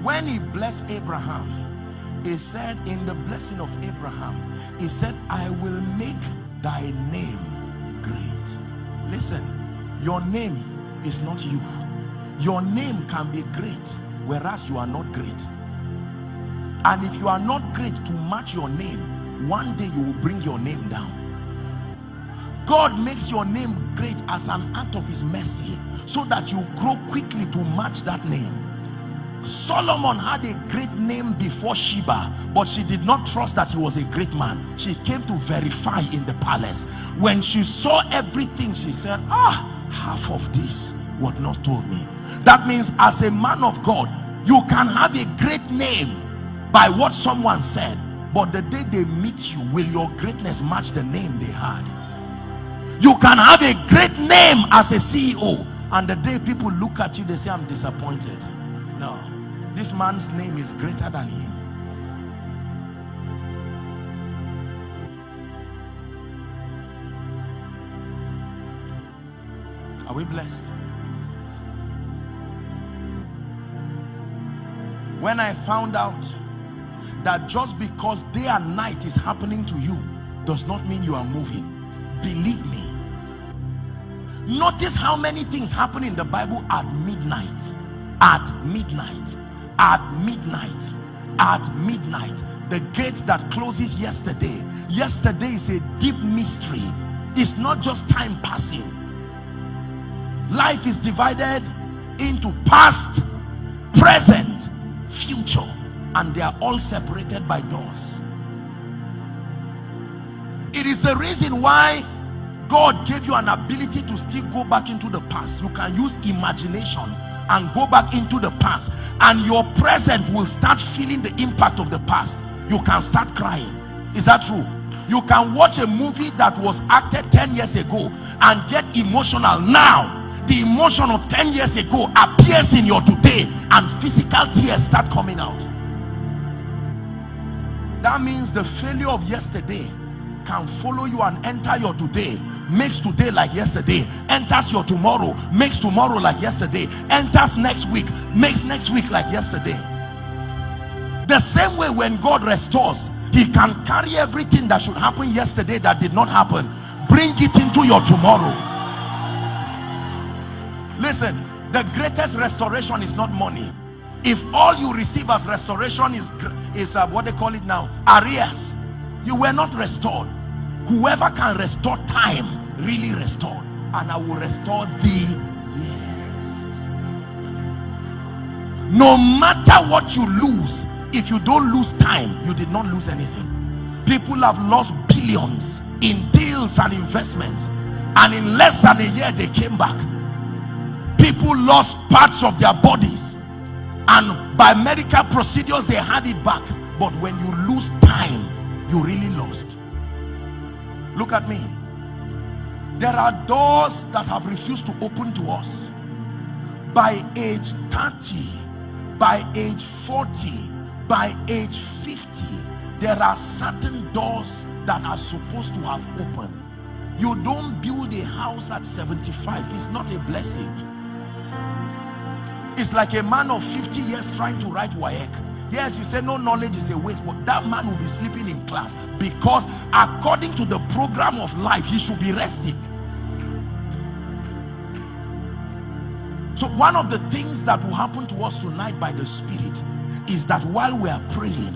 When he blessed Abraham, he said, in the blessing of Abraham, he said, I will make thy name great. Listen, your name is not you. Your name can be great, whereas you are not great. And if you are not great to match your name, one day you will bring your name down. God makes your name great as an act of his mercy, so that you grow quickly to match that name. Solomon had a great name before Sheba, but she did not trust that he was a great man. She came to verify in the palace. When she saw everything, she said, half of this was not told me. That means as a man of God, you can have a great name by what someone said, but the day they meet you, will your greatness match the name they had? You can have a great name as a CEO, and the day people look at you, they say, I'm disappointed. No, this man's name is greater than him. Are we blessed? When I found out that just because day and night is happening to you does not mean you are moving, believe me. Notice how many things happen in the Bible at midnight. At midnight, at midnight, at midnight. The gate that closes yesterday is a deep mystery. It's not just time passing. Life is divided into past, present, future, and they are all separated by doors. It is the reason why God gave you an ability to still go back into the past. You can use imagination and go back into the past, and your present will start feeling the impact of the past. You can start crying. Is that true? You can watch a movie that was acted 10 years ago and get emotional now. The emotion of 10 years ago appears in your today, and physical tears start coming out. That means the failure of yesterday can follow you and enter your today, makes today like yesterday, enters your tomorrow, makes tomorrow like yesterday, enters next week, makes next week like yesterday. The same way, when God restores, he can carry everything that should happen yesterday that did not happen, bring it into your tomorrow. Listen, the greatest restoration is not money. If all you receive as restoration is what they call it now, arrears, you were not restored. Whoever can restore time really restored. And I will restore thee years. No matter what you lose, if you don't lose time, you did not lose anything. People have lost billions in deals and investments, and in less than a year they came back. People lost parts of their bodies, and by medical procedures they had it back. But when you lose time, you really lost. Look at me. There are doors that have refused to open to us. By age 30, by age 40, by age 50, there are certain doors that are supposed to have opened. You don't build a house at 75. It's not a blessing. It's like a man of 50 years trying to write WAEC. Yes, you say no knowledge is a waste, but that man will be sleeping in class, because according to the program of life, he should be resting. So one of the things that will happen to us tonight by the Spirit is that while we are praying,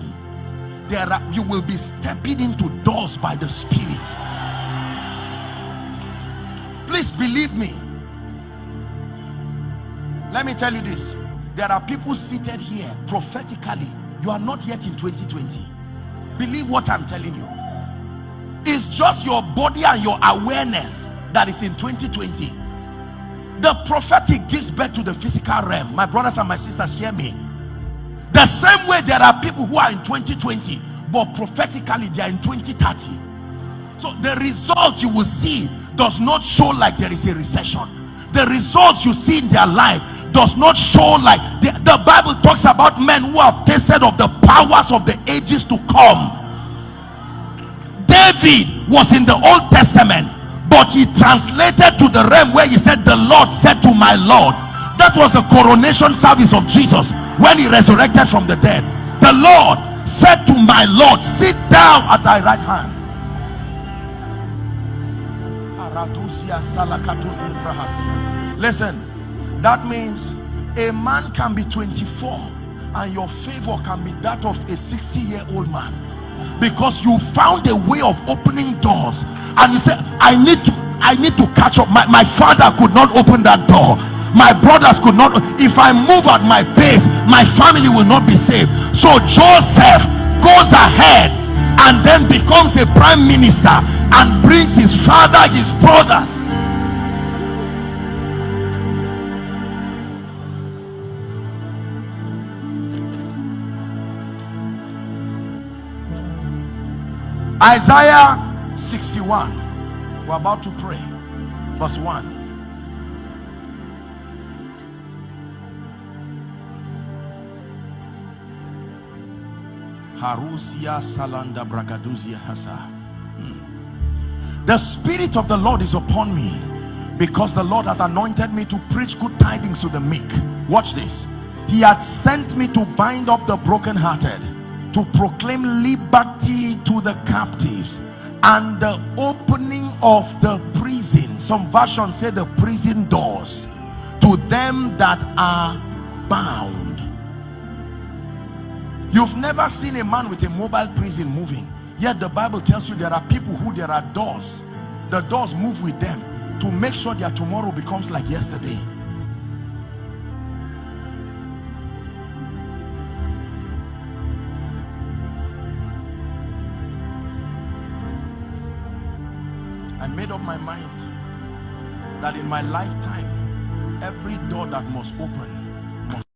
you will be stepping into doors by the Spirit. Please believe me. Let me tell you this. There are people seated here prophetically. You are not yet in 2020. Believe what I'm telling you. It's just your body and your awareness that is in 2020. The prophetic gives birth to the physical realm. My brothers and my sisters, hear me. The same way there are people who are in 2020, but prophetically they are in 2030. So the results you will see does not show like there is a recession. The results you see in their life does not show like the Bible talks about men who have tasted of the powers of the ages to come. David was in the Old Testament, but he translated to the realm where he said, the Lord said to my Lord. That was the coronation service of Jesus when he resurrected from the dead. The Lord said to my Lord, sit down at thy right hand. Listen, that means a man can be 24 and your favor can be that of a 60-year-old man, because you found a way of opening doors and you say, I need to catch up. My father could not open that door, my brothers could not. If I move at my pace, my family will not be saved. So Joseph goes ahead and then becomes a prime minister and brings his father, his brothers. Isaiah 61, we're about to pray, verse 1. Harusia salanda bragaduzia hasa. The Spirit of the Lord is upon me, because the Lord hath anointed me to preach good tidings to the meek. Watch this. He hath sent me to bind up the brokenhearted, to proclaim liberty to the captives, and the opening of the prison, some versions say the prison doors, to them that are bound. You've never seen a man with a mobile prison moving, yet the Bible tells you there are people who, there are doors, the doors move with them to make sure their tomorrow becomes like yesterday. I made up my mind that in my lifetime, every door that must open,